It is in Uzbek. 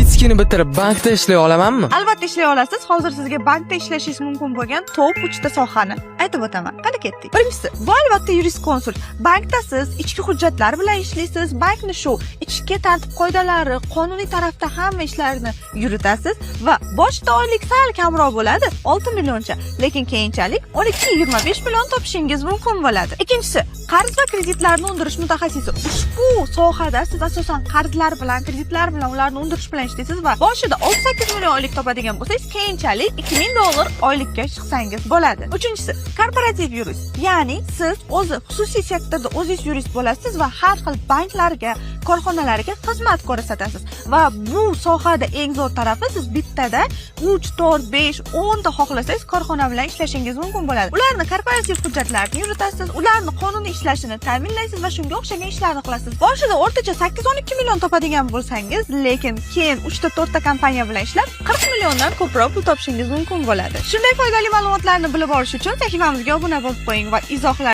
Analitikani bitirib bankda ishlay olamanmi? Albatta ishlay olasiz. Hozir sizga bankda ishlashingiz mumkin bo'lgan top 3 ta sohani aytib o'taman. Qani ketdik. Birinchisi, bu albatta yuriskonsult. Bankda siz ichki hujjatlar bilan ishlaysiz. Bankni shu ichki tartib-qoidalari, qonuniy tarafda hamma ishlarni yuritasiz va boshida oylik sal kamroq bo'ladi, 6 millioncha, lekin keyinchalik 12-25 million topishingiz mumkin bo'ladi. Ikkinchisi, qarz va kreditlarni undirish mutaxassisi. Ushbu sohada siz asosan qarzlar bilan, kreditlar bilan ularni undirish bilan ishlaysiz va boshida 6-8 million oylik topadigan bo'lsangiz, keyinchalik $2000 oylikka chiqsangiz bo'ladi. Uchinchisi, korporativ yurist. Ya'ni siz o'zi xususiy sektorda o'zingiz yurist bo'lasiz va har xil banklarga, korxonalarga xizmat ko'rsatasiz. Va bu sohada eng zo'r tarafi siz bittada 3, 4, 5, 10 ta xohlasangiz korxona bilan ishlashingiz mumkin bo'ladi. Ularni korporativ hujjatlarini yuritasiz, ularni qonuniy ishlashini ta'minlaysiz va shunga o'xshagan ishlarni qilasiz. Boshida o'rtacha 8-12 million topadigan bo'lsangiz, lekin keyin 3 ta 4 ta kompaniya bilan ishlab 40 milliondan ko'proq pul topishingiz mumkin bo'ladi. Shunday foydali ma'lumotlarni bilib olish uchun sahifamizga obuna bo'lib qo'ying va izohlar